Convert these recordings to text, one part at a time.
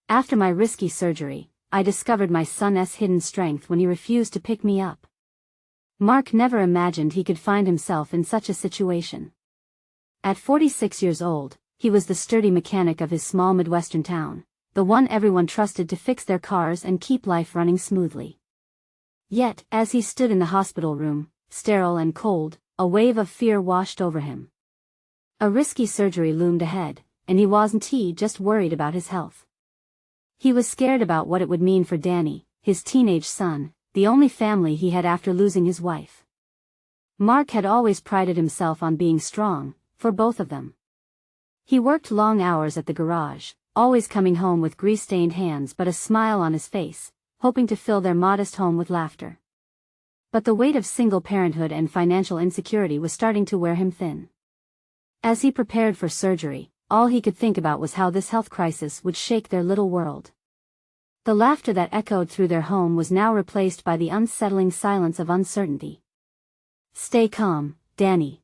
After my risky surgery, I discovered my son's hidden strength when he refused to pick me up. Mark never imagined he could find himself in such a situation. At 46 years old, he was the sturdy mechanic of his small Midwestern town, the one everyone trusted to fix their cars and keep life running smoothly. Yet, as he stood in the hospital room, sterile and cold, a wave of fear washed over him. A risky surgery loomed ahead, and he wasn't just worried about his health. He was scared about what it would mean for Danny, his teenage son, the only family he had after losing his wife. Mark had always prided himself on being strong, for both of them. He worked long hours at the garage, always coming home with grease-stained hands but a smile on his face, hoping to fill their modest home with laughter. But the weight of single parenthood and financial insecurity was starting to wear him thin. As he prepared for surgery, all he could think about was how this health crisis would shake their little world. The laughter that echoed through their home was now replaced by the unsettling silence of uncertainty. "Stay calm, Danny.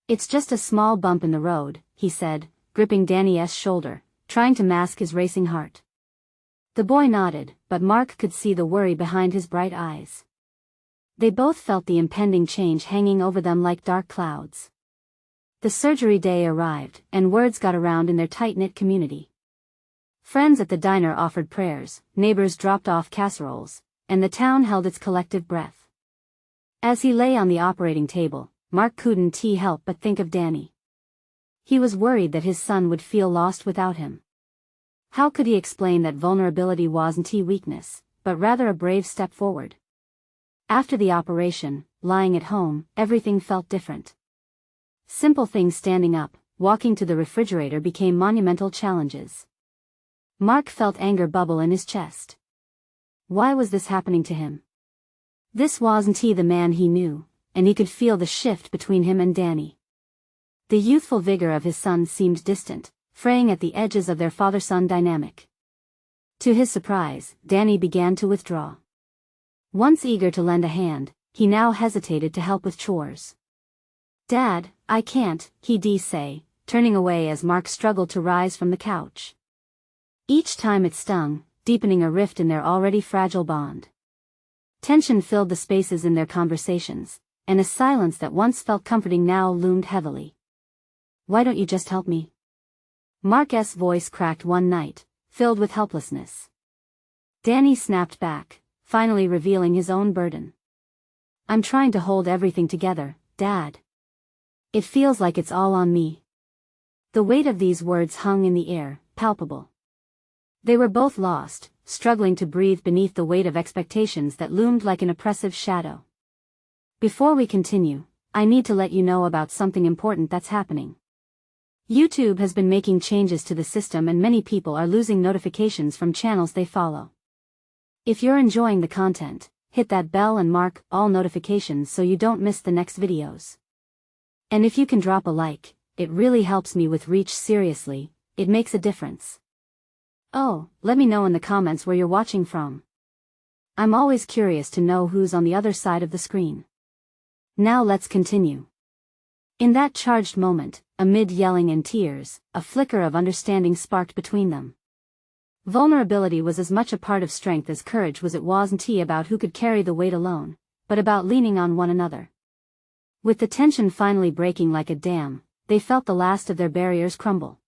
It's just a small bump in the road," he said, gripping Danny's shoulder, trying to mask his racing heart. The boy nodded, but Mark could see the worry behind his bright eyes. They both felt the impending change hanging over them like dark clouds. The surgery day arrived, and words got around in their tight-knit community. Friends at the diner offered prayers, neighbors dropped off casseroles, and the town held its collective breath. As he lay on the operating table, Mark couldn't help but think of Danny. He was worried that his son would feel lost without him. How could he explain that vulnerability wasn't weakness, but rather a brave step forward? After the operation, lying at home, everything felt different. Simple things, standing up, walking to the refrigerator, became monumental challenges. Mark felt anger bubble in his chest. Why was this happening to him? This wasn't the man he knew, and he could feel the shift between him and Danny. The youthful vigor of his son seemed distant, fraying at the edges of their father-son dynamic. To his surprise, Danny began to withdraw. Once eager to lend a hand, he now hesitated to help with chores. "Dad, I can't," he'd say, turning away as Mark struggled to rise from the couch. Each time it stung, deepening a rift in their already fragile bond. Tension filled the spaces in their conversations, and a silence that once felt comforting now loomed heavily. "Why don't you just help me?" Mark's voice cracked one night, filled with helplessness. Danny snapped back, finally revealing his own burden. "I'm trying to hold everything together, Dad. It feels like it's all on me." The weight of these words hung in the air, palpable. They were both lost, struggling to breathe beneath the weight of expectations that loomed like an oppressive shadow. "Before we continue, I need to let you know about something important that's happening. YouTube has been making changes to the system and many people are losing notifications from channels they follow. If you're enjoying the content, hit that bell and mark all notifications so you don't miss the next videos. And if you can drop a like, it really helps me with reach. Seriously, it makes a difference. Oh, let me know in the comments where you're watching from. I'm always curious to know who's on the other side of the screen. Now let's continue." In that charged moment, amid yelling and tears, a flicker of understanding sparked between them. Vulnerability was as much a part of strength as courage was. It wasn't about who could carry the weight alone, but about leaning on one another. With the tension finally breaking like a dam, they felt the last of their barriers crumble.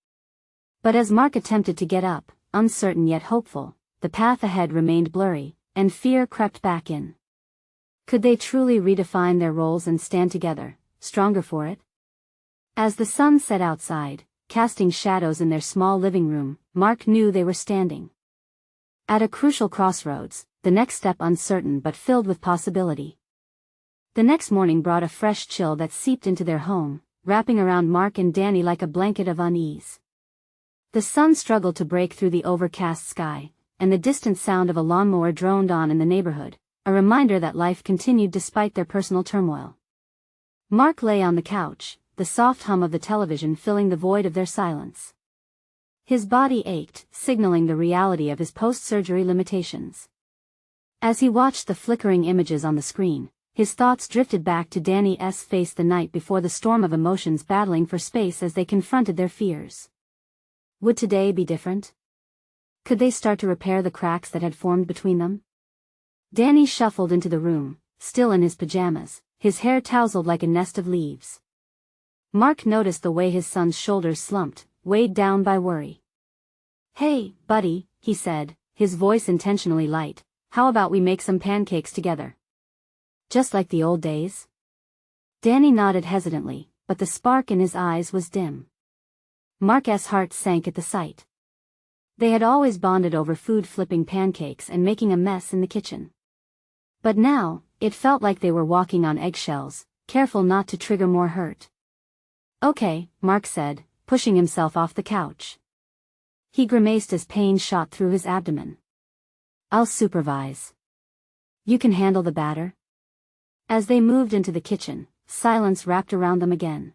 But as Mark attempted to get up, uncertain yet hopeful, the path ahead remained blurry, and fear crept back in. Could they truly redefine their roles and stand together, stronger for it? As the sun set outside, casting shadows in their small living room, Mark knew they were standing at a crucial crossroads, the next step uncertain but filled with possibility. The next morning brought a fresh chill that seeped into their home, wrapping around Mark and Danny like a blanket of unease. The sun struggled to break through the overcast sky, and the distant sound of a lawnmower droned on in the neighborhood, a reminder that life continued despite their personal turmoil. Mark lay on the couch, the soft hum of the television filling the void of their silence. His body ached, signaling the reality of his post-surgery limitations. As he watched the flickering images on the screen, his thoughts drifted back to Danny's face the night before, the storm of emotions battling for space as they confronted their fears. Would today be different? Could they start to repair the cracks that had formed between them? Danny shuffled into the room, still in his pajamas, his hair tousled like a nest of leaves. Mark noticed the way his son's shoulders slumped, weighed down by worry. "Hey, buddy," he said, his voice intentionally light, "how about we make some pancakes together? Just like the old days?" Danny nodded hesitantly, but the spark in his eyes was dim. Mark's heart sank at the sight. They had always bonded over food, flipping pancakes and making a mess in the kitchen. But now, it felt like they were walking on eggshells, careful not to trigger more hurt. "Okay," Mark said, pushing himself off the couch. He grimaced as pain shot through his abdomen. "I'll supervise. You can handle the batter?" As they moved into the kitchen, silence wrapped around them again.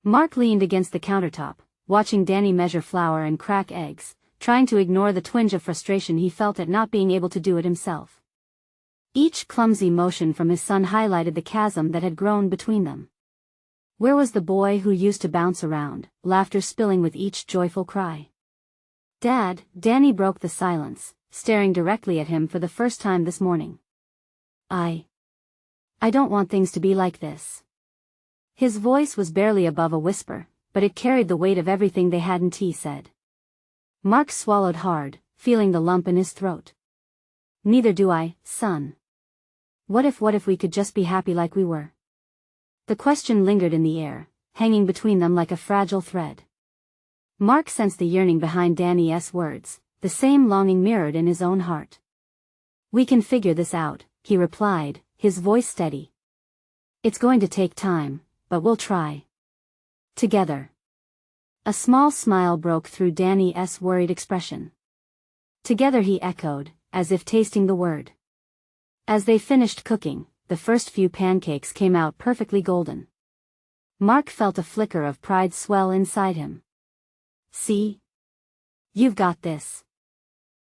Mark leaned against the countertop, watching Danny measure flour and crack eggs, trying to ignore the twinge of frustration he felt at not being able to do it himself. Each clumsy motion from his son highlighted the chasm that had grown between them. Where was the boy who used to bounce around, laughter spilling with each joyful cry? "Dad," Danny broke the silence, staring directly at him for the first time this morning. I don't want things to be like this." His voice was barely above a whisper, but it carried the weight of everything they hadn't said. Mark swallowed hard, feeling the lump in his throat. "Neither do I, son. What if we could just be happy like we were?" The question lingered in the air, hanging between them like a fragile thread. Mark sensed the yearning behind Danny's words, the same longing mirrored in his own heart. "We can figure this out," he replied, his voice steady. "It's going to take time, but we'll try. Together." A small smile broke through Danny's worried expression. "Together," he echoed, as if tasting the word. As they finished cooking, the first few pancakes came out perfectly golden. Mark felt a flicker of pride swell inside him. "See? You've got this,"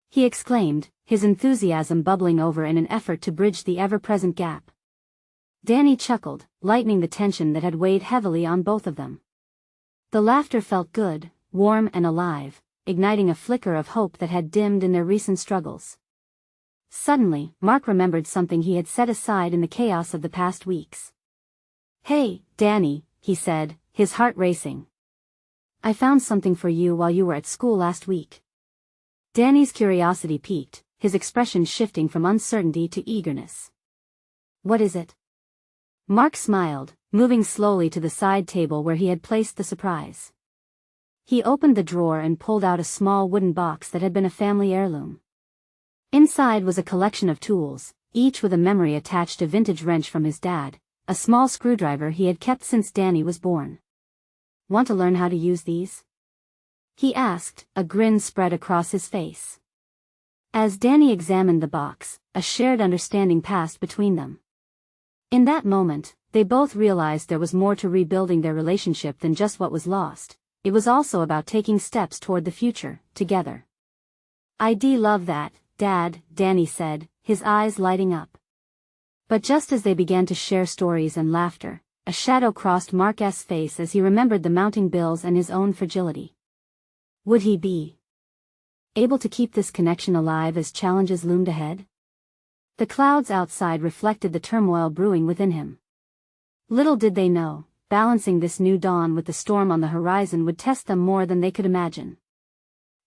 he exclaimed, his enthusiasm bubbling over in an effort to bridge the ever-present gap. Danny chuckled, lightening the tension that had weighed heavily on both of them. The laughter felt good, warm and alive, igniting a flicker of hope that had dimmed in their recent struggles. Suddenly, Mark remembered something he had set aside in the chaos of the past weeks. "Hey, Danny," he said, his heart racing. "I found something for you while you were at school last week." Danny's curiosity piqued, his expression shifting from uncertainty to eagerness. "What is it?" Mark smiled, moving slowly to the side table where he had placed the surprise. He opened the drawer and pulled out a small wooden box that had been a family heirloom. Inside was a collection of tools, each with a memory attached: a vintage wrench from his dad, a small screwdriver he had kept since Danny was born. "Want to learn how to use these?" he asked, a grin spread across his face. As Danny examined the box, a shared understanding passed between them. In that moment, they both realized there was more to rebuilding their relationship than just what was lost. It was also about taking steps toward the future, together. "I'd love that, Dad," Danny said, his eyes lighting up. But just as they began to share stories and laughter, a shadow crossed Mark's face as he remembered the mounting bills and his own fragility. Would he be able to keep this connection alive as challenges loomed ahead? The clouds outside reflected the turmoil brewing within him. Little did they know, balancing this new dawn with the storm on the horizon would test them more than they could imagine.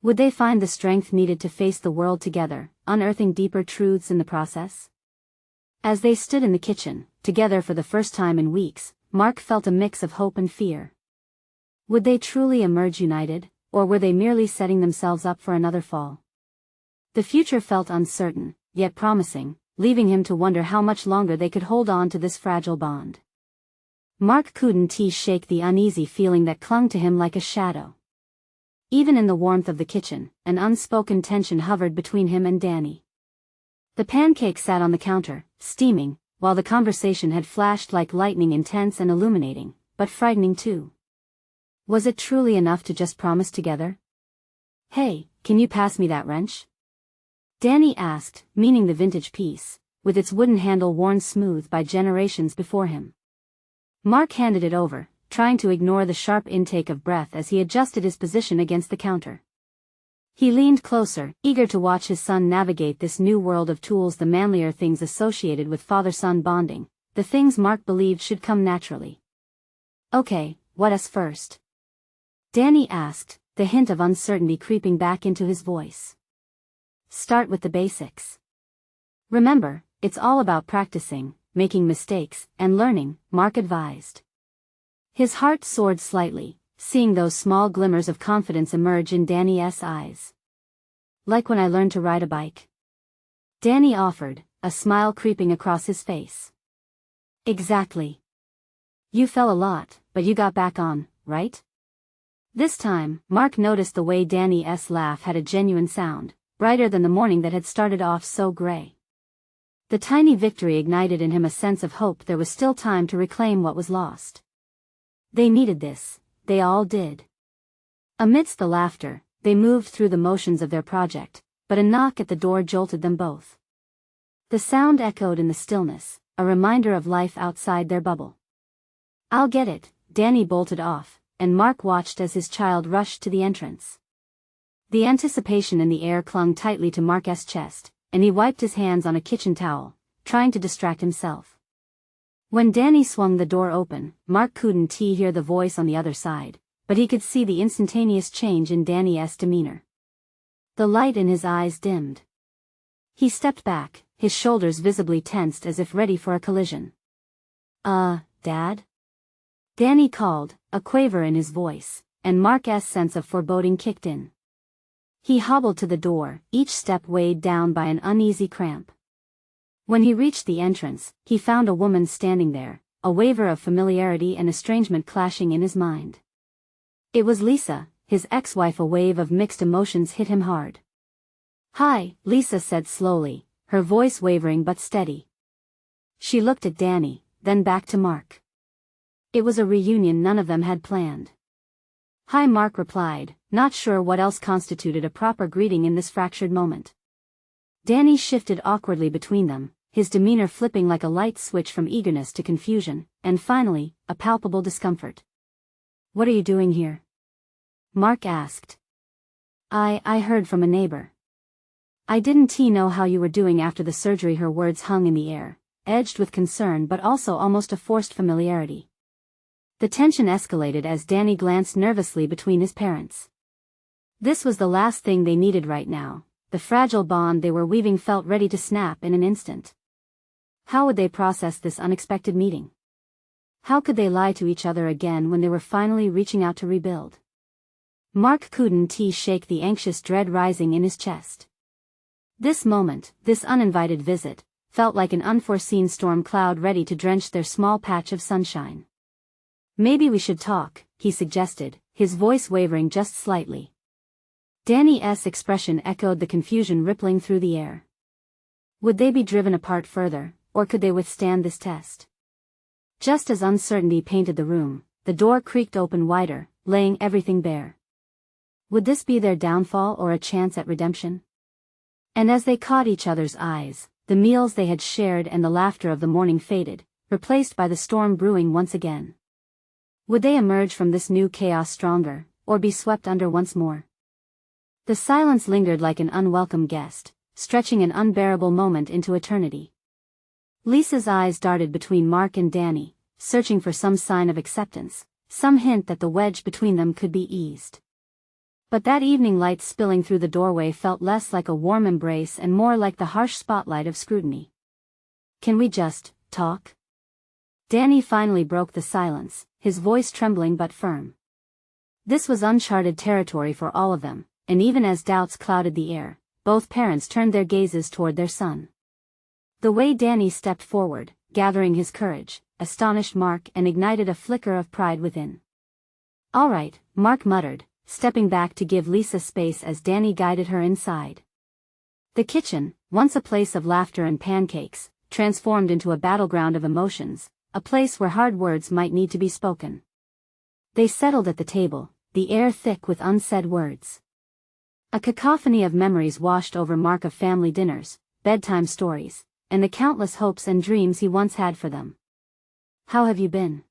Would they find the strength needed to face the world together, unearthing deeper truths in the process? As they stood in the kitchen, together for the first time in weeks, Mark felt a mix of hope and fear. Would they truly emerge united, or were they merely setting themselves up for another fall? The future felt uncertain, yet promising, leaving him to wonder how much longer they could hold on to this fragile bond. Mark couldn't shake the uneasy feeling that clung to him like a shadow. Even in the warmth of the kitchen, an unspoken tension hovered between him and Danny. The pancake sat on the counter, steaming, while the conversation had flashed like lightning, intense and illuminating, but frightening too. Was it truly enough to just promise together? "Hey, can you pass me that wrench?" Danny asked, meaning the vintage piece, with its wooden handle worn smooth by generations before him. Mark handed it over, trying to ignore the sharp intake of breath as he adjusted his position against the counter. He leaned closer, eager to watch his son navigate this new world of tools, the manlier things associated with father-son bonding, the things Mark believed should come naturally. Okay, what's first? Danny asked, the hint of uncertainty creeping back into his voice. Start with the basics. Remember, it's all about practicing, making mistakes, and learning, Mark advised. His heart soared slightly, seeing those small glimmers of confidence emerge in Danny's eyes. Like when I learned to ride a bike? Danny offered, a smile creeping across his face. Exactly. You fell a lot, but you got back on, right? This time, Mark noticed the way Danny's laugh had a genuine sound, brighter than the morning that had started off so gray. The tiny victory ignited in him a sense of hope. There was still time to reclaim what was lost. They needed this, they all did. Amidst the laughter, they moved through the motions of their project, but a knock at the door jolted them both. The sound echoed in the stillness, a reminder of life outside their bubble. I'll get it, Danny bolted off, and Mark watched as his child rushed to the entrance. The anticipation in the air clung tightly to Mark's chest, and he wiped his hands on a kitchen towel, trying to distract himself. When Danny swung the door open, Mark couldn't hear the voice on the other side, but he could see the instantaneous change in Danny's demeanor. The light in his eyes dimmed. He stepped back, his shoulders visibly tensed as if ready for a collision. Dad? Danny called, a quaver in his voice, and Mark's sense of foreboding kicked in. He hobbled to the door, each step weighed down by an uneasy cramp. When he reached the entrance, he found a woman standing there, a waver of familiarity and estrangement clashing in his mind. It was Lisa, his ex-wife. A wave of mixed emotions hit him hard. Hi, Lisa said slowly, her voice wavering but steady. She looked at Danny, then back to Mark. It was a reunion none of them had planned. Hi, Mark replied, not sure what else constituted a proper greeting in this fractured moment. Danny shifted awkwardly between them, his demeanor flipping like a light switch from eagerness to confusion, and finally, a palpable discomfort. What are you doing here? Mark asked. I heard from a neighbor. I didn't know how you were doing after the surgery. Her words hung in the air, edged with concern but also almost a forced familiarity. The tension escalated as Danny glanced nervously between his parents. This was the last thing they needed right now. The fragile bond they were weaving felt ready to snap in an instant. How would they process this unexpected meeting? How could they lie to each other again when they were finally reaching out to rebuild? Mark couldn't shake the anxious dread rising in his chest. This moment, this uninvited visit, felt like an unforeseen storm cloud ready to drench their small patch of sunshine. Maybe we should talk, he suggested, his voice wavering just slightly. Danny's expression echoed the confusion rippling through the air. Would they be driven apart further, or could they withstand this test? Just as uncertainty painted the room, the door creaked open wider, laying everything bare. Would this be their downfall or a chance at redemption? And as they caught each other's eyes, the meals they had shared and the laughter of the morning faded, replaced by the storm brewing once again. Would they emerge from this new chaos stronger, or be swept under once more? The silence lingered like an unwelcome guest, stretching an unbearable moment into eternity. Lisa's eyes darted between Mark and Danny, searching for some sign of acceptance, some hint that the wedge between them could be eased. But that evening light spilling through the doorway felt less like a warm embrace and more like the harsh spotlight of scrutiny. Can we just talk? Danny finally broke the silence, his voice trembling but firm. This was uncharted territory for all of them, and even as doubts clouded the air, both parents turned their gazes toward their son. The way Danny stepped forward, gathering his courage, astonished Mark and ignited a flicker of pride within. All right, Mark muttered, stepping back to give Lisa space as Danny guided her inside. The kitchen, once a place of laughter and pancakes, transformed into a battleground of emotions, a place where hard words might need to be spoken. They settled at the table, the air thick with unsaid words. A cacophony of memories washed over Mark of family dinners, bedtime stories, and the countless hopes and dreams he once had for them. How have you been?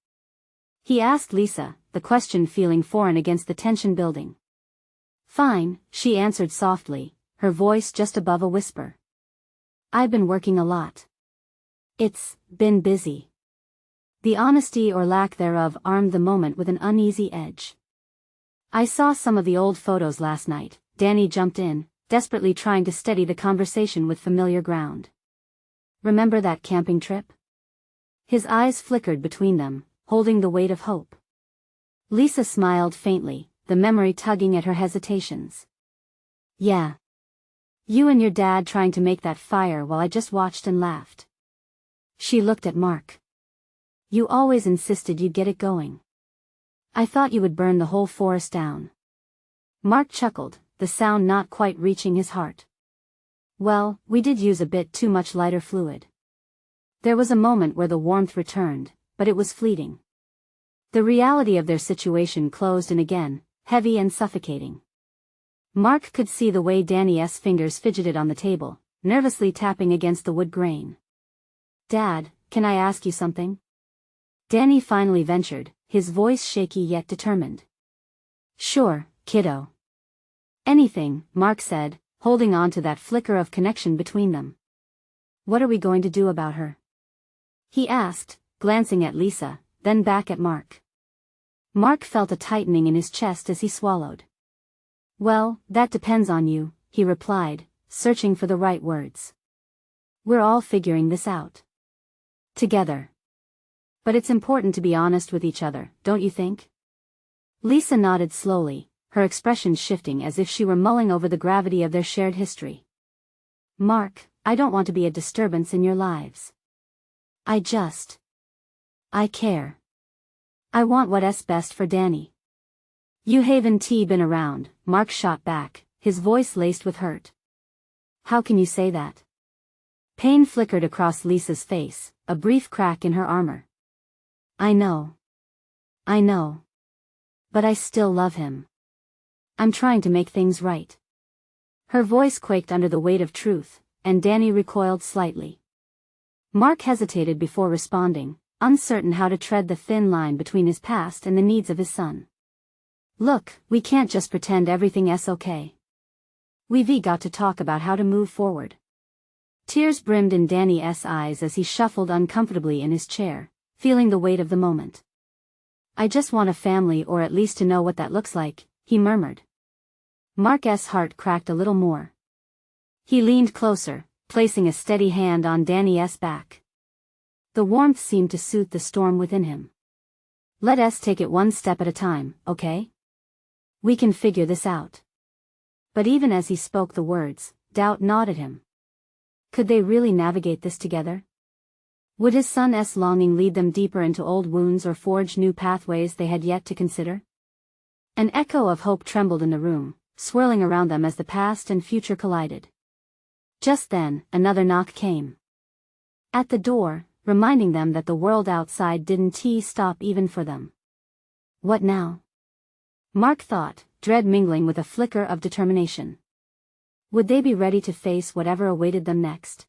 He asked Lisa, the question feeling foreign against the tension building. Fine, she answered softly, her voice just above a whisper. I've been working a lot. It's been busy. The honesty or lack thereof armed the moment with an uneasy edge. I saw some of the old photos last night, Danny jumped in, desperately trying to steady the conversation with familiar ground. Remember that camping trip? His eyes flickered between them, holding the weight of hope. Lisa smiled faintly, the memory tugging at her hesitations. Yeah. You and your dad trying to make that fire while I just watched and laughed. She looked at Mark. You always insisted you'd get it going. I thought you would burn the whole forest down. Mark chuckled, the sound not quite reaching his heart. Well, we did use a bit too much lighter fluid. There was a moment where the warmth returned, but it was fleeting. The reality of their situation closed in again, heavy and suffocating. Mark could see the way Danny's fingers fidgeted on the table, nervously tapping against the wood grain. Dad, can I ask you something? Danny finally ventured, his voice shaky yet determined. Sure, kiddo. Anything, Mark said, holding on to that flicker of connection between them. What are we going to do about her? He asked, glancing at Lisa, then back at Mark. Mark felt a tightening in his chest as he swallowed. Well, that depends on you, he replied, searching for the right words. We're all figuring this out. Together. But it's important to be honest with each other, don't you think? Lisa nodded slowly, her expression shifting as if she were mulling over the gravity of their shared history. Mark, I don't want to be a disturbance in your lives. I care. I want what's best for Danny. You haven't been around, Mark shot back, his voice laced with hurt. How can you say that? Pain flickered across Lisa's face, a brief crack in her armor. I know. But I still love him. I'm trying to make things right. Her voice quaked under the weight of truth, and Danny recoiled slightly. Mark hesitated before responding, uncertain how to tread the thin line between his past and the needs of his son. Look, we can't just pretend everything's okay. We've got to talk about how to move forward. Tears brimmed in Danny's eyes as he shuffled uncomfortably in his chair, feeling the weight of the moment. I just want a family, or at least to know what that looks like, he murmured. Mark's heart cracked a little more. He leaned closer, placing a steady hand on Danny's back. The warmth seemed to soothe the storm within him. Let's take it one step at a time, okay? We can figure this out. But even as he spoke the words, doubt gnawed at him. Could they really navigate this together? Would his son's longing lead them deeper into old wounds or forge new pathways they had yet to consider? An echo of hope trembled in the room, swirling around them as the past and future collided. Just then, another knock came. At the door, reminding them that the world outside didn't stop even for them. What now? Mark thought, dread mingling with a flicker of determination. Would they be ready to face whatever awaited them next?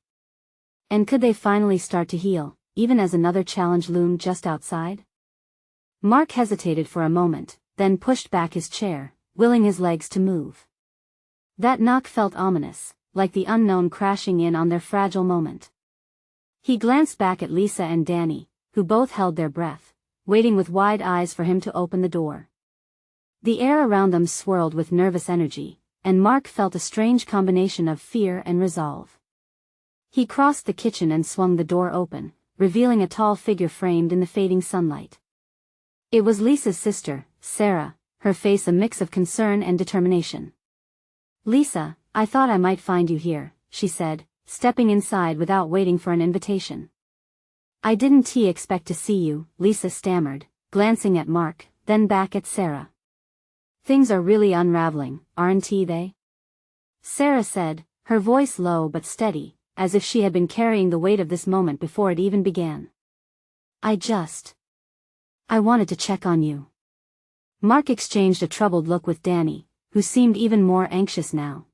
And could they finally start to heal, even as another challenge loomed just outside? Mark hesitated for a moment, then pushed back his chair, willing his legs to move. That knock felt ominous, like the unknown crashing in on their fragile moment. He glanced back at Lisa and Danny, who both held their breath, waiting with wide eyes for him to open the door. The air around them swirled with nervous energy, and Mark felt a strange combination of fear and resolve. He crossed the kitchen and swung the door open, revealing a tall figure framed in the fading sunlight. It was Lisa's sister, Sarah, her face a mix of concern and determination. Lisa, I thought I might find you here, she said, stepping inside without waiting for an invitation. I didn't expect to see you, Lisa stammered, glancing at Mark, then back at Sarah. Things are really unraveling, aren't they? Sarah said, her voice low but steady, as if she had been carrying the weight of this moment before it even began. I wanted to check on you. Mark exchanged a troubled look with Danny, who seemed even more anxious now.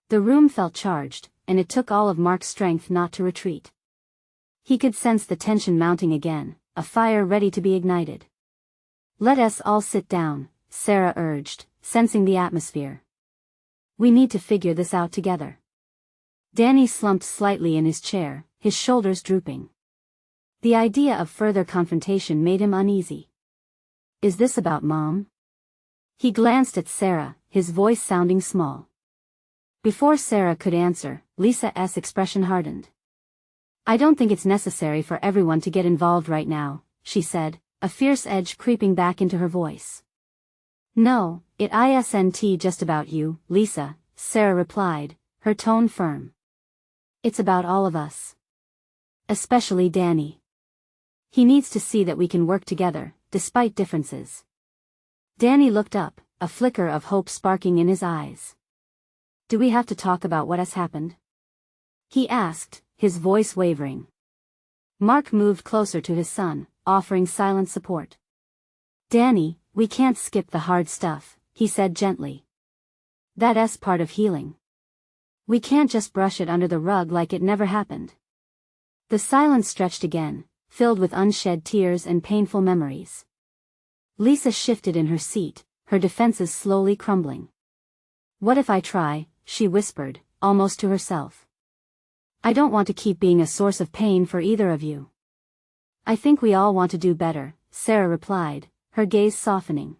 The room felt charged, and it took all of Mark's strength not to retreat. He could sense the tension mounting again, a fire ready to be ignited. Let us all sit down, Sarah urged, sensing the atmosphere. We need to figure this out together. Danny slumped slightly in his chair, his shoulders drooping. The idea of further confrontation made him uneasy. Is this about Mom? He glanced at Sarah, his voice sounding small. Before Sarah could answer, Lisa's expression hardened. I don't think it's necessary for everyone to get involved right now, she said, a fierce edge creeping back into her voice. No, it isn't just about you, Lisa, Sarah replied, her tone firm. It's about all of us. Especially Danny. He needs to see that we can work together, despite differences. Danny looked up, a flicker of hope sparking in his eyes. Do we have to talk about what has happened? He asked, his voice wavering. Mark moved closer to his son, offering silent support. Danny, we can't skip the hard stuff, he said gently. That's part of healing. We can't just brush it under the rug like it never happened. The silence stretched again, filled with unshed tears and painful memories. Lisa shifted in her seat, her defenses slowly crumbling. What if I try, she whispered, almost to herself. I don't want to keep being a source of pain for either of you. I think we all want to do better, Sarah replied, her gaze softening.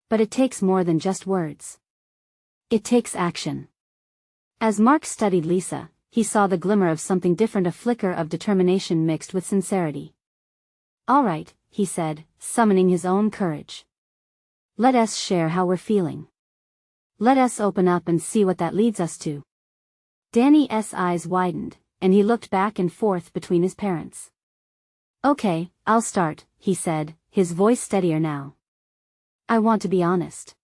But it takes more than just words. It takes action. As Mark studied Lisa, he saw the glimmer of something different, a flicker of determination mixed with sincerity. All right, he said, summoning his own courage. Let us share how we're feeling. Let us open up and see what that leads us to. Danny's eyes widened, and he looked back and forth between his parents. Okay, I'll start, he said, his voice steadier now. I want to be honest.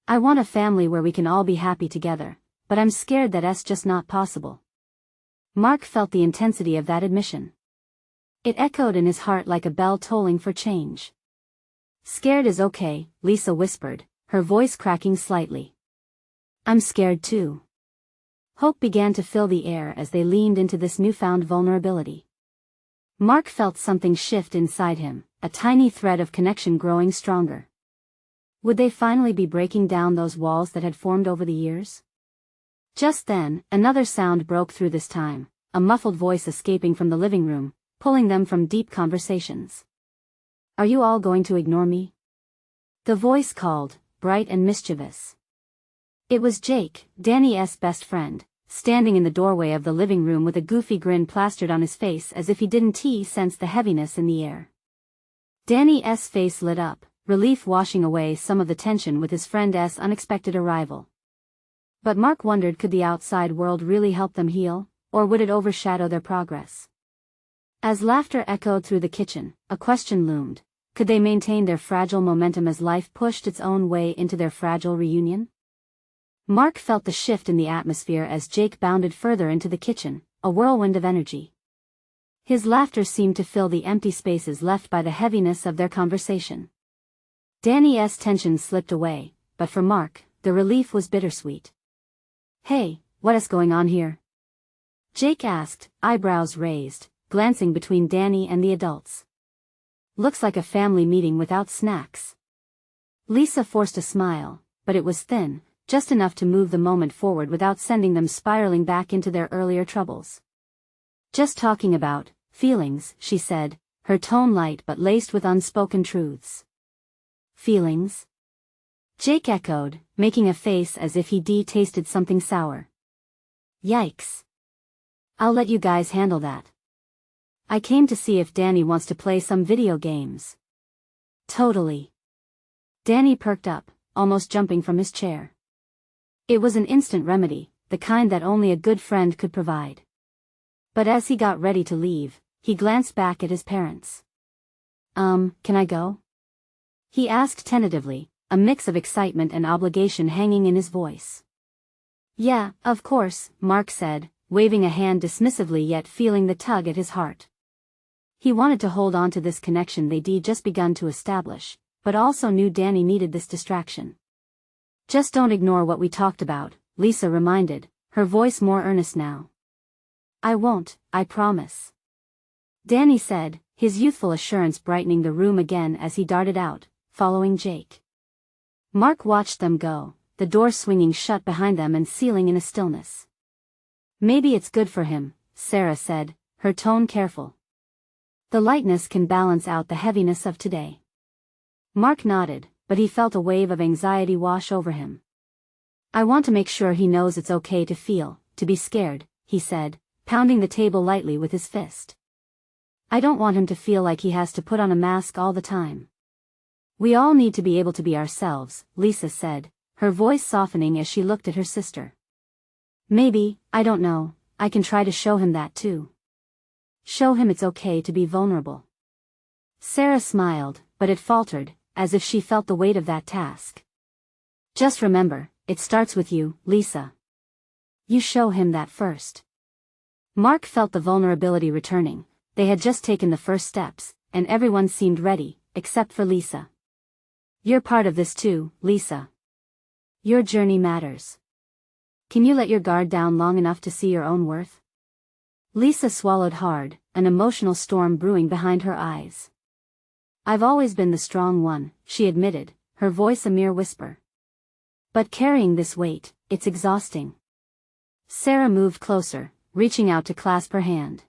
I want a family where we can all be happy together, but I'm scared that's just not possible. Mark felt the intensity of that admission. It echoed in his heart like a bell tolling for change. Scared is okay, Lisa whispered, her voice cracking slightly. I'm scared too. Hope began to fill the air as they leaned into this newfound vulnerability. Mark felt something shift inside him, a tiny thread of connection growing stronger. Would they finally be breaking down those walls that had formed over the years? Just then, another sound broke through this time, a muffled voice escaping from the living room, pulling them from deep conversations. Are you all going to ignore me? The voice called, bright and mischievous. It was Jake, Danny's best friend, standing in the doorway of the living room with a goofy grin plastered on his face as if he didn't sense the heaviness in the air. Danny's face lit up, relief washing away some of the tension with his friend's unexpected arrival. But Mark wondered, could the outside world really help them heal, or would it overshadow their progress? As laughter echoed through the kitchen, a question loomed. Could they maintain their fragile momentum as life pushed its own way into their fragile reunion? Mark felt the shift in the atmosphere as Jake bounded further into the kitchen, a whirlwind of energy. His laughter seemed to fill the empty spaces left by the heaviness of their conversation. Danny's tension slipped away, but for Mark, the relief was bittersweet. Hey, what is going on here? Jake asked, eyebrows raised, glancing between Danny and the adults. Looks like a family meeting without snacks. Lisa forced a smile, but it was thin, just enough to move the moment forward without sending them spiraling back into their earlier troubles. Just talking about feelings, she said, her tone light but laced with unspoken truths. Feelings? Jake echoed, making a face as if he tasted something sour. Yikes. I'll let you guys handle that. I came to see if Danny wants to play some video games. Totally. Danny perked up, almost jumping from his chair. It was an instant remedy, the kind that only a good friend could provide. But as he got ready to leave, he glanced back at his parents. Can I go? He asked tentatively, a mix of excitement and obligation hanging in his voice. Yeah, of course, Mark said, waving a hand dismissively yet feeling the tug at his heart. He wanted to hold on to this connection they'd just begun to establish, but also knew Danny needed this distraction. Just don't ignore what we talked about, Lisa reminded, her voice more earnest now. I won't, I promise. Danny said, his youthful assurance brightening the room again as he darted out, following Jake. Mark watched them go, the door swinging shut behind them and sealing in a stillness. "Maybe it's good for him," Sarah said, her tone careful. "The lightness can balance out the heaviness of today." Mark nodded, but he felt a wave of anxiety wash over him. "I want to make sure he knows it's okay to feel, to be scared," he said, pounding the table lightly with his fist. "I don't want him to feel like he has to put on a mask all the time." "We all need to be able to be ourselves," Lisa said, her voice softening as she looked at her sister. "Maybe, I don't know, I can try to show him that too. Show him it's okay to be vulnerable." Sarah smiled, but it faltered, as if she felt the weight of that task. "Just remember, it starts with you, Lisa. You show him that first." Mark felt the vulnerability returning. They had just taken the first steps, and everyone seemed ready, except for Lisa. "You're part of this too, Lisa. Your journey matters. Can you let your guard down long enough to see your own worth?" Lisa swallowed hard, an emotional storm brewing behind her eyes. "I've always been the strong one," she admitted, her voice a mere whisper. "But carrying this weight, it's exhausting." Sarah moved closer, reaching out to clasp her hand.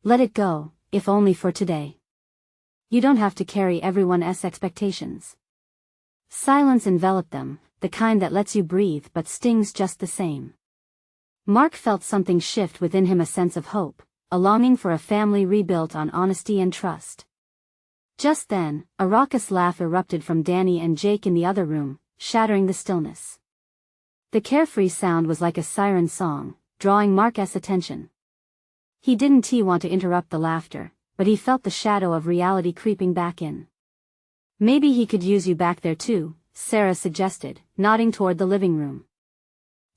"Let it go, if only for today. You don't have to carry everyone else's expectations." Silence enveloped them, the kind that lets you breathe but stings just the same. Mark felt something shift within him, a sense of hope, a longing for a family rebuilt on honesty and trust. Just then, a raucous laugh erupted from Danny and Jake in the other room, shattering the stillness. The carefree sound was like a siren song, drawing Mark's attention. He didn't want to interrupt the laughter, but he felt the shadow of reality creeping back in. "Maybe he could use you back there too," Sarah suggested, nodding toward the living room.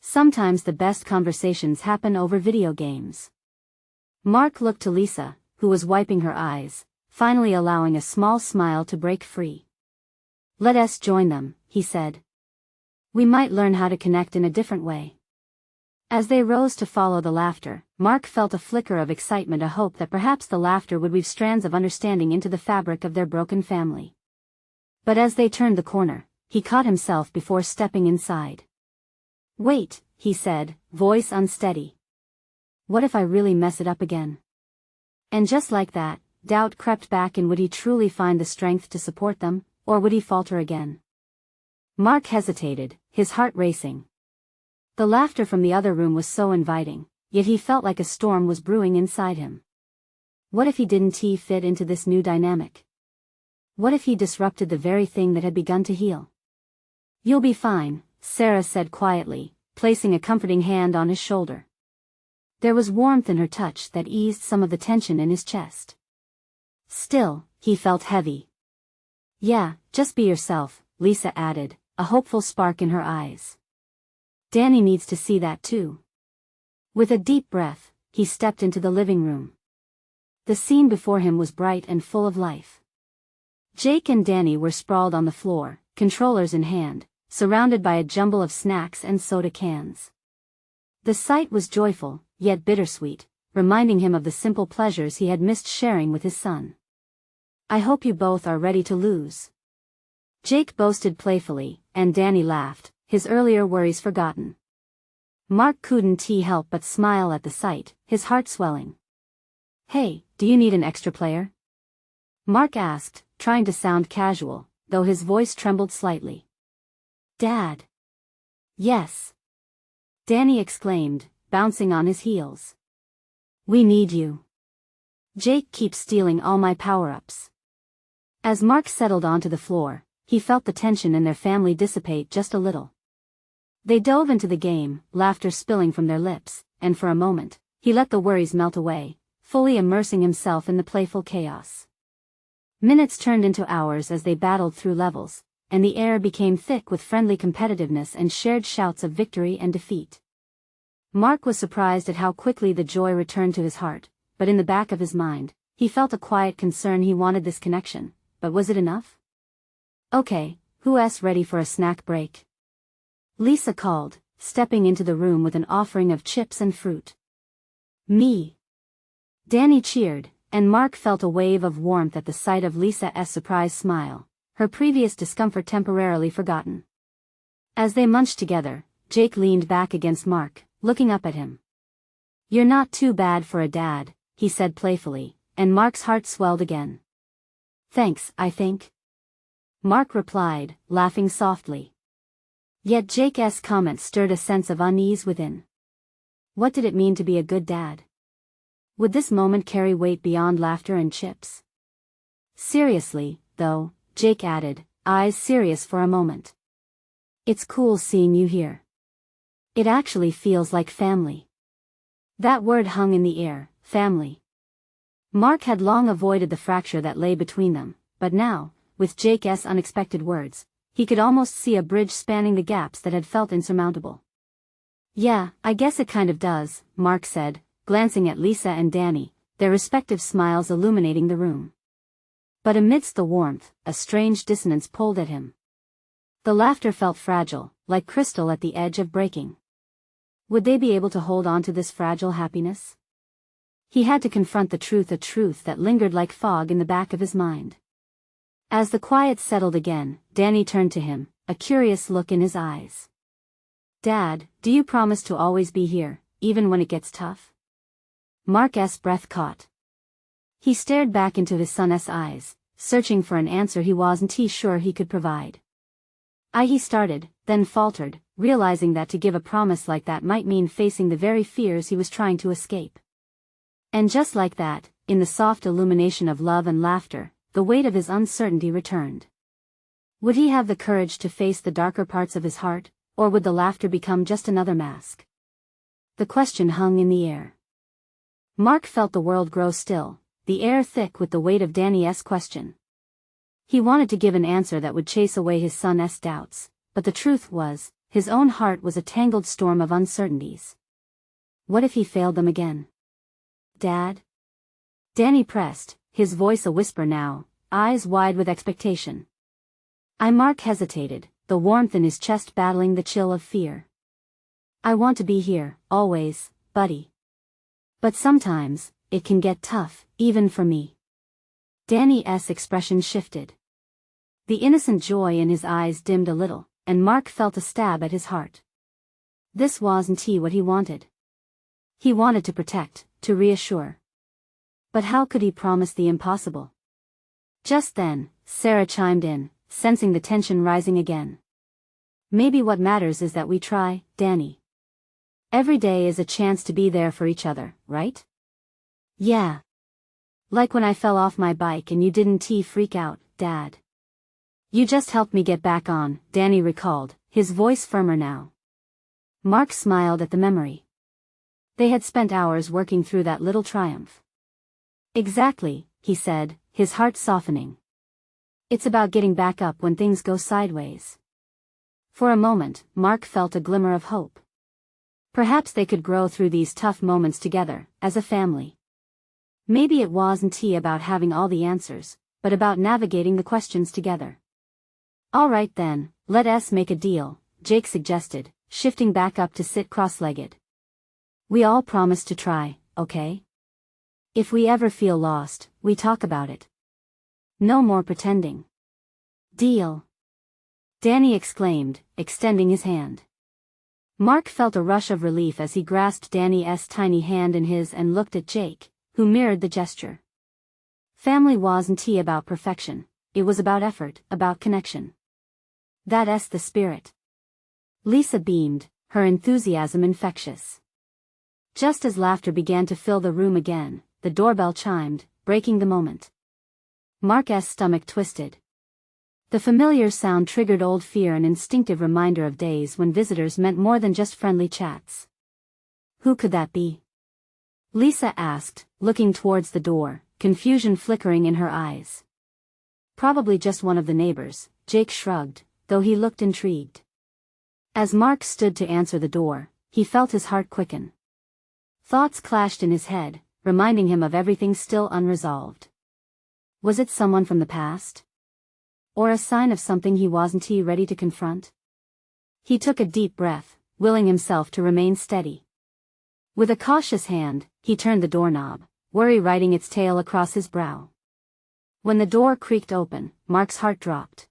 "Sometimes the best conversations happen over video games." Mark looked to Lisa, who was wiping her eyes, finally allowing a small smile to break free. "Let us join them," he said. "We might learn how to connect in a different way." As they rose to follow the laughter, Mark felt a flicker of excitement, a hope that perhaps the laughter would weave strands of understanding into the fabric of their broken family. But as they turned the corner, he caught himself before stepping inside. "Wait," he said, voice unsteady. "What if I really mess it up again?" And just like that, doubt crept back in. Would he truly find the strength to support them, or would he falter again? Mark hesitated, his heart racing. The laughter from the other room was so inviting, yet he felt like a storm was brewing inside him. What if he didn't fit into this new dynamic? What if he disrupted the very thing that had begun to heal? "You'll be fine," Sarah said quietly, placing a comforting hand on his shoulder. There was warmth in her touch that eased some of the tension in his chest. Still, he felt heavy. "Yeah, just be yourself," Lisa added, a hopeful spark in her eyes. "Danny needs to see that too." With a deep breath, he stepped into the living room. The scene before him was bright and full of life. Jake and Danny were sprawled on the floor, controllers in hand, surrounded by a jumble of snacks and soda cans. The sight was joyful, yet bittersweet, reminding him of the simple pleasures he had missed sharing with his son. "I hope you both are ready to lose," Jake boasted playfully, and Danny laughed, his earlier worries forgotten. Mark couldn't help but smile at the sight, his heart swelling. "Hey, do you need an extra player?" Mark asked, trying to sound casual, though his voice trembled slightly. "Dad." "Yes," Danny exclaimed, bouncing on his heels. "We need you. Jake keeps stealing all my power-ups." As Mark settled onto the floor, he felt the tension in their family dissipate just a little. They dove into the game, laughter spilling from their lips, and for a moment, he let the worries melt away, fully immersing himself in the playful chaos. Minutes turned into hours as they battled through levels, and the air became thick with friendly competitiveness and shared shouts of victory and defeat. Mark was surprised at how quickly the joy returned to his heart, but in the back of his mind, he felt a quiet concern. He wanted this connection, but was it enough? "Okay, who's ready for a snack break?" Lisa called, stepping into the room with an offering of chips and fruit. "Me." Danny cheered, and Mark felt a wave of warmth at the sight of Lisa's surprised smile, her previous discomfort temporarily forgotten. As they munched together, Jake leaned back against Mark, looking up at him. "You're not too bad for a dad," he said playfully, and Mark's heart swelled again. "Thanks, I think," Mark replied, laughing softly. Yet Jake's comment stirred a sense of unease within. What did it mean to be a good dad? Would this moment carry weight beyond laughter and chips? "Seriously, though," Jake added, eyes serious for a moment. "It's cool seeing you here. It actually feels like family." That word hung in the air, family. Mark had long avoided the fracture that lay between them, but now, with Jake's unexpected words, he could almost see a bridge spanning the gaps that had felt insurmountable. "Yeah, I guess it kind of does," Mark said, glancing at Lisa and Danny, their respective smiles illuminating the room. But amidst the warmth, a strange dissonance pulled at him. The laughter felt fragile, like crystal at the edge of breaking. Would they be able to hold on to this fragile happiness? He had to confront the truth, a truth that lingered like fog in the back of his mind. As the quiet settled again, Danny turned to him, a curious look in his eyes. "Dad, do you promise to always be here, even when it gets tough?" Mark's breath caught. He stared back into his son's eyes, searching for an answer he wasn't sure he could provide. He started, then faltered, realizing that to give a promise like that might mean facing the very fears he was trying to escape. And just like that, in the soft illumination of love and laughter, the weight of his uncertainty returned. Would he have the courage to face the darker parts of his heart, or would the laughter become just another mask? The question hung in the air. Mark felt the world grow still, the air thick with the weight of Danny's question. He wanted to give an answer that would chase away his son's doubts, but the truth was, his own heart was a tangled storm of uncertainties. What if he failed them again? "Dad?" Danny pressed, his voice a whisper now, eyes wide with expectation. Mark hesitated, the warmth in his chest battling the chill of fear. "I want to be here, always, buddy. But sometimes, it can get tough, even for me." Danny's expression shifted. The innocent joy in his eyes dimmed a little, and Mark felt a stab at his heart. This wasn't what he wanted. He wanted to protect, to reassure. But how could he promise the impossible? Just then, Sarah chimed in, sensing the tension rising again. "Maybe what matters is that we try, Danny. Every day is a chance to be there for each other, right?" "Yeah. Like when I fell off my bike and you didn't freak out, Dad. You just helped me get back on," Danny recalled, his voice firmer now. Mark smiled at the memory. They had spent hours working through that little triumph. "Exactly," he said, his heart softening. "It's about getting back up when things go sideways." For a moment, Mark felt a glimmer of hope. Perhaps they could grow through these tough moments together, as a family. Maybe it wasn't about having all the answers, but about navigating the questions together. "All right then, let us make a deal," Jake suggested, shifting back up to sit cross-legged. "We all promise to try, okay? If we ever feel lost, we talk about it. No more pretending." "Deal," Danny exclaimed, extending his hand. Mark felt a rush of relief as he grasped Danny's tiny hand in his and looked at Jake, who mirrored the gesture. Family wasn't about perfection, it was about effort, about connection. That's the spirit. Lisa beamed, her enthusiasm infectious. Just as laughter began to fill the room again, the doorbell chimed, breaking the moment. Mark's stomach twisted. The familiar sound triggered old fear, an instinctive reminder of days when visitors meant more than just friendly chats. Who could that be? Lisa asked, looking towards the door, confusion flickering in her eyes. Probably just one of the neighbors, Jake shrugged, though he looked intrigued. As Mark stood to answer the door, he felt his heart quicken. Thoughts clashed in his head, reminding him of everything still unresolved. Was it someone from the past? Or a sign of something he wasn't ready to confront? He took a deep breath, willing himself to remain steady. With a cautious hand, he turned the doorknob, worry riding its tail across his brow. When the door creaked open, Mark's heart dropped.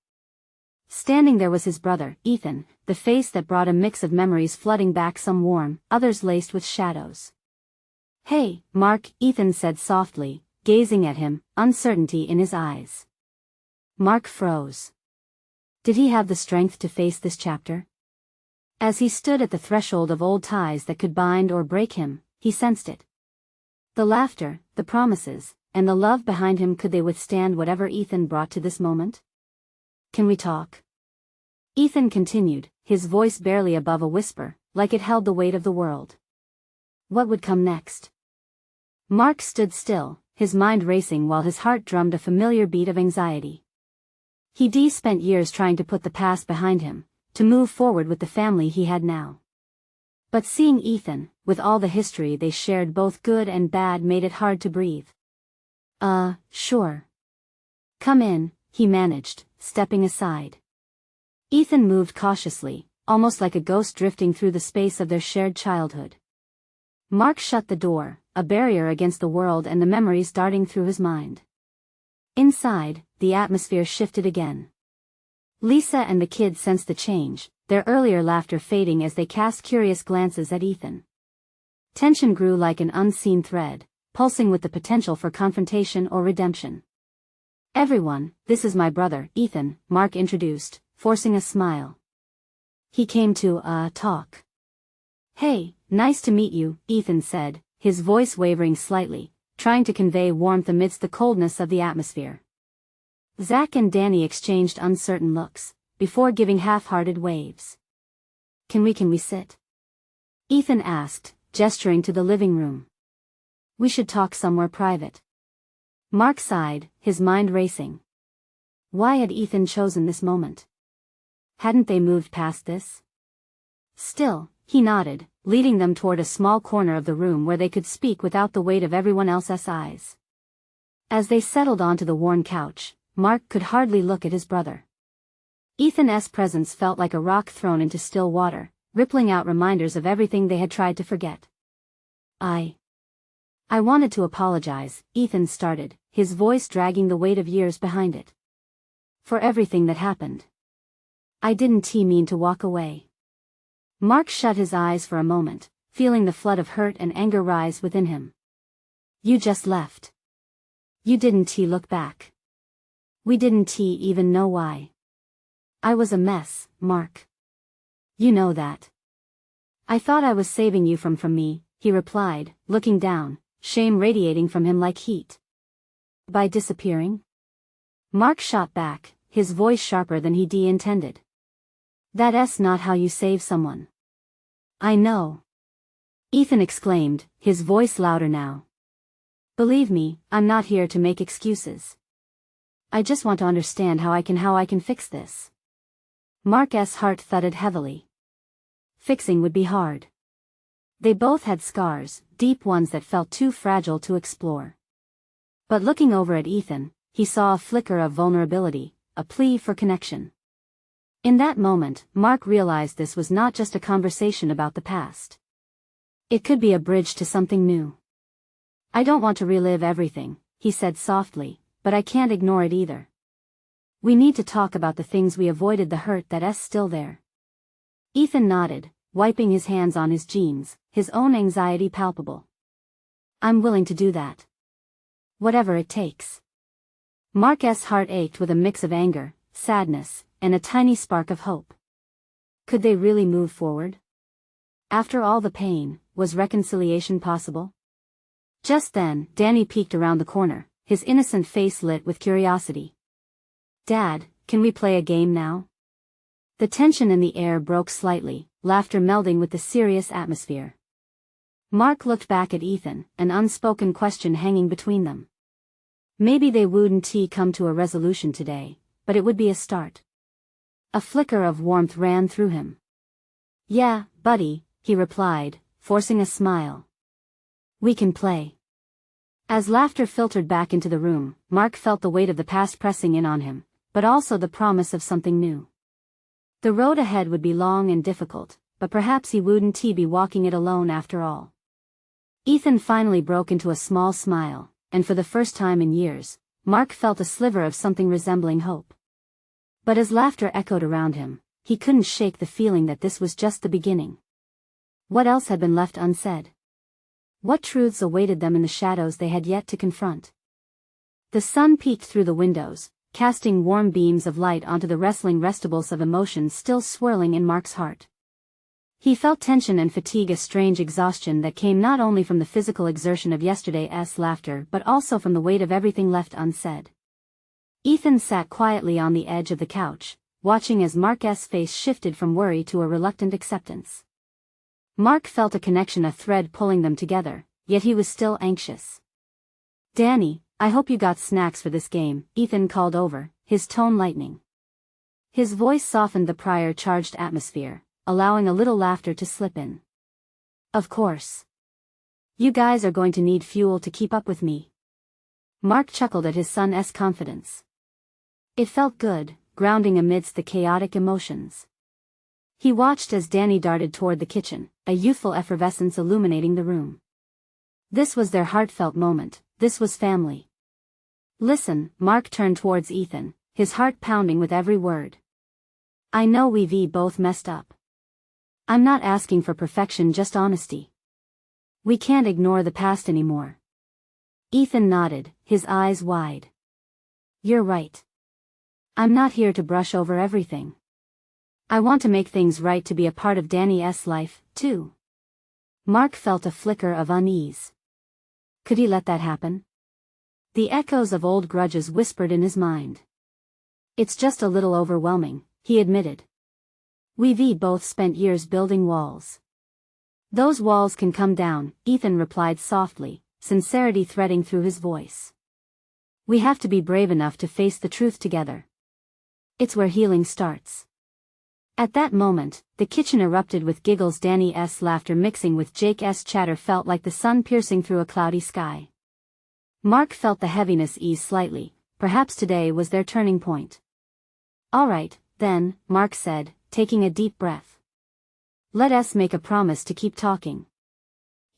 Standing there was his brother, Ethan, the face that brought a mix of memories flooding back, some warm, others laced with shadows. "Hey, Mark," Ethan said softly, gazing at him, uncertainty in his eyes. Mark froze. Did he have the strength to face this chapter? As he stood at the threshold of old ties that could bind or break him, he sensed it. The laughter, the promises, and the love behind him, could they withstand whatever Ethan brought to this moment? "Can we talk?" Ethan continued, his voice barely above a whisper, like it held the weight of the world. What would come next? Mark stood still, his mind racing while his heart drummed a familiar beat of anxiety. He'd spent years trying to put the past behind him, to move forward with the family he had now. But seeing Ethan, with all the history they shared, both good and bad, made it hard to breathe. Sure. Come in," he managed, stepping aside. Ethan moved cautiously, almost like a ghost drifting through the space of their shared childhood. Mark shut the door, a barrier against the world and the memories darting through his mind. Inside, the atmosphere shifted again. Lisa and the kids sensed the change, their earlier laughter fading as they cast curious glances at Ethan. Tension grew like an unseen thread, pulsing with the potential for confrontation or redemption. "Everyone, this is my brother, Ethan," Mark introduced, forcing a smile. "He came to, talk." "Hey, nice to meet you," Ethan said, his voice wavering slightly, trying to convey warmth amidst the coldness of the atmosphere. Zach and Danny exchanged uncertain looks, before giving half-hearted waves. Can we sit?" Ethan asked, gesturing to the living room. "We should talk somewhere private." Mark sighed, his mind racing. Why had Ethan chosen this moment? Hadn't they moved past this? Still, he nodded, leading them toward a small corner of the room where they could speak without the weight of everyone else's eyes. As they settled onto the worn couch, Mark could hardly look at his brother. Ethan's presence felt like a rock thrown into still water, rippling out reminders of everything they had tried to forget. I wanted to apologize," Ethan started, his voice dragging the weight of years behind it. "For everything that happened. I didn't mean to walk away." Mark shut his eyes for a moment, feeling the flood of hurt and anger rise within him. "You just left. You didn't look back. We didn't even know why. I was a mess, Mark. You know that." "I thought I was saving you from me," he replied, looking down, shame radiating from him like heat. "By disappearing?" Mark shot back, his voice sharper than he'd intended. "That's not how you save someone." "I know," Ethan exclaimed, his voice louder now. "Believe me, I'm not here to make excuses. I just want to understand how I can fix this." Mark's heart thudded heavily. Fixing would be hard. They both had scars, deep ones that felt too fragile to explore. But looking over at Ethan, he saw a flicker of vulnerability, a plea for connection. In that moment, Mark realized this was not just a conversation about the past. It could be a bridge to something new. "I don't want to relive everything," he said softly, "but I can't ignore it either. We need to talk about the things we avoided, the hurt that's still there." Ethan nodded, wiping his hands on his jeans, his own anxiety palpable. "I'm willing to do that. Whatever it takes." Mark's heart ached with a mix of anger, sadness, and a tiny spark of hope. Could they really move forward? After all the pain, was reconciliation possible? Just then, Danny peeked around the corner, his innocent face lit with curiosity. "Dad, can we play a game now?" The tension in the air broke slightly, laughter melding with the serious atmosphere. Mark looked back at Ethan, an unspoken question hanging between them. Maybe they wouldn't come to a resolution today, but it would be a start. A flicker of warmth ran through him. "Yeah, buddy," he replied, forcing a smile. "We can play." As laughter filtered back into the room, Mark felt the weight of the past pressing in on him, but also the promise of something new. The road ahead would be long and difficult, but perhaps he wouldn't be walking it alone after all. Ethan finally broke into a small smile, and for the first time in years, Mark felt a sliver of something resembling hope. But as laughter echoed around him, he couldn't shake the feeling that this was just the beginning. What else had been left unsaid? What truths awaited them in the shadows they had yet to confront? The sun peeked through the windows, casting warm beams of light onto the wrestling vegetables of emotions still swirling in Mark's heart. He felt tension and fatigue, a strange exhaustion that came not only from the physical exertion of yesterday's laughter but also from the weight of everything left unsaid. Ethan sat quietly on the edge of the couch, watching as Mark's face shifted from worry to a reluctant acceptance. Mark felt a connection, a thread pulling them together, yet he was still anxious. "Danny, I hope you got snacks for this game," Ethan called over, his tone lightening. His voice softened the prior charged atmosphere, allowing a little laughter to slip in. "Of course. You guys are going to need fuel to keep up with me." Mark chuckled at his son's confidence. It felt good, grounding amidst the chaotic emotions. He watched as Danny darted toward the kitchen, a youthful effervescence illuminating the room. This was their heartfelt moment, this was family. "Listen," Mark turned towards Ethan, his heart pounding with every word. "I know we've both messed up. I'm not asking for perfection, just honesty. We can't ignore the past anymore." Ethan nodded, his eyes wide. "You're right. I'm not here to brush over everything. I want to make things right, to be a part of Danny's life, too." Mark felt a flicker of unease. Could he let that happen? The echoes of old grudges whispered in his mind. "It's just a little overwhelming," he admitted. "We've both spent years building walls." "Those walls can come down," Ethan replied softly, sincerity threading through his voice. "We have to be brave enough to face the truth together. It's where healing starts." At that moment, the kitchen erupted with giggles. Danny's laughter mixing with Jake's chatter felt like the sun piercing through a cloudy sky. Mark felt the heaviness ease slightly, perhaps today was their turning point. "All right, then," Mark said, taking a deep breath. "Let us make a promise to keep talking."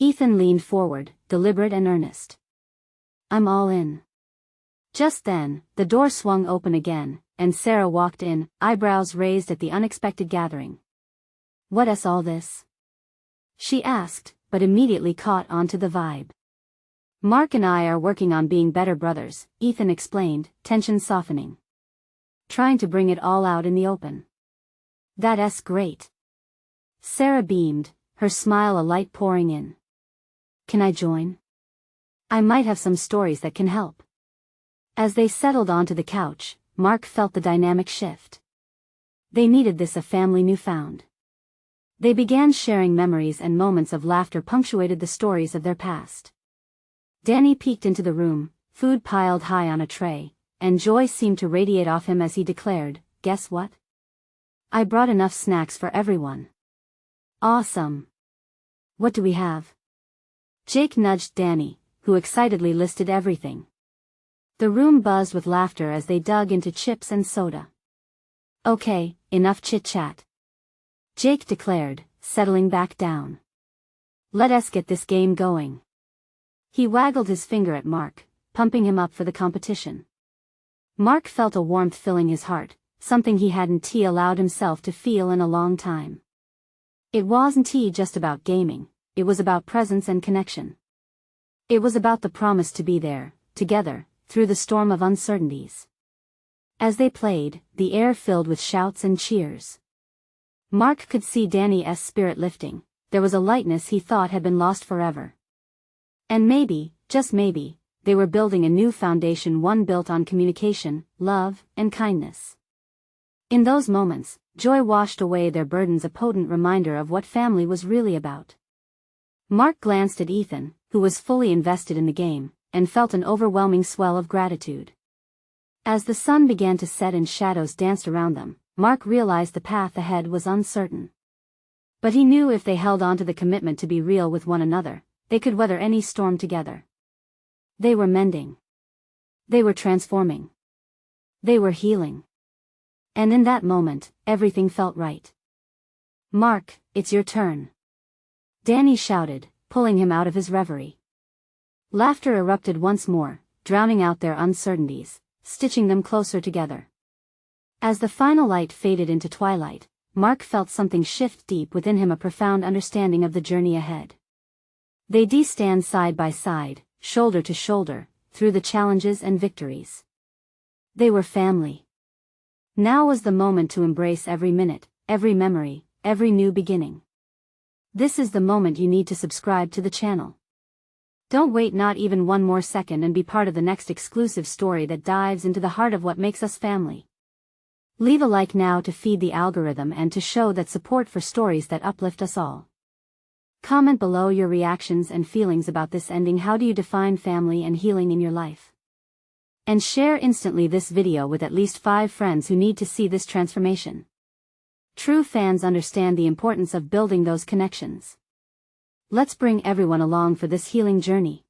Ethan leaned forward, deliberate and earnest. "I'm all in." Just then, the door swung open again, and Sarah walked in, eyebrows raised at the unexpected gathering. "What's all this?" she asked, but immediately caught on to the vibe. "Mark and I are working on being better brothers," Ethan explained, tension softening. "Trying to bring it all out in the open." "That's great." Sarah beamed, her smile a light pouring in. "Can I join? I might have some stories that can help." As they settled onto the couch, Mark felt the dynamic shift. They needed this, a family newfound. They began sharing memories, and moments of laughter punctuated the stories of their past. Danny peeked into the room, food piled high on a tray, and joy seemed to radiate off him as he declared, "Guess what? I brought enough snacks for everyone." "Awesome. What do we have?" Jake nudged Danny, who excitedly listed everything. The room buzzed with laughter as they dug into chips and soda. "Okay, enough chit-chat," Jake declared, settling back down. "Let us get this game going." He waggled his finger at Mark, pumping him up for the competition. Mark felt a warmth filling his heart, something he hadn't allowed himself to feel in a long time. It wasn't just about gaming, it was about presence and connection. It was about the promise to be there, together, through the storm of uncertainties. As they played, the air filled with shouts and cheers. Mark could see Danny's spirit lifting, there was a lightness he thought had been lost forever. And maybe, just maybe, they were building a new foundation, one built on communication, love, and kindness. In those moments, joy washed away their burdens, a potent reminder of what family was really about. Mark glanced at Ethan, who was fully invested in the game, and felt an overwhelming swell of gratitude. As the sun began to set and shadows danced around them, Mark realized the path ahead was uncertain. But he knew if they held on to the commitment to be real with one another, they could weather any storm together. They were mending. They were transforming. They were healing. And in that moment, everything felt right. "Mark, it's your turn," Danny shouted, pulling him out of his reverie. Laughter erupted once more, drowning out their uncertainties, stitching them closer together. As the final light faded into twilight, Mark felt something shift deep within him, a profound understanding of the journey ahead. They'd stand side by side, shoulder to shoulder, through the challenges and victories. They were family. Now was the moment to embrace every minute, every memory, every new beginning. This is the moment you need to subscribe to the channel. Don't wait not even one more second and be part of the next exclusive story that dives into the heart of what makes us family. Leave a like now to feed the algorithm and to show that support for stories that uplift us all. Comment below your reactions and feelings about this ending. How do you define family and healing in your life? And share instantly this video with at least 5 friends who need to see this transformation. True fans understand the importance of building those connections. Let's bring everyone along for this healing journey.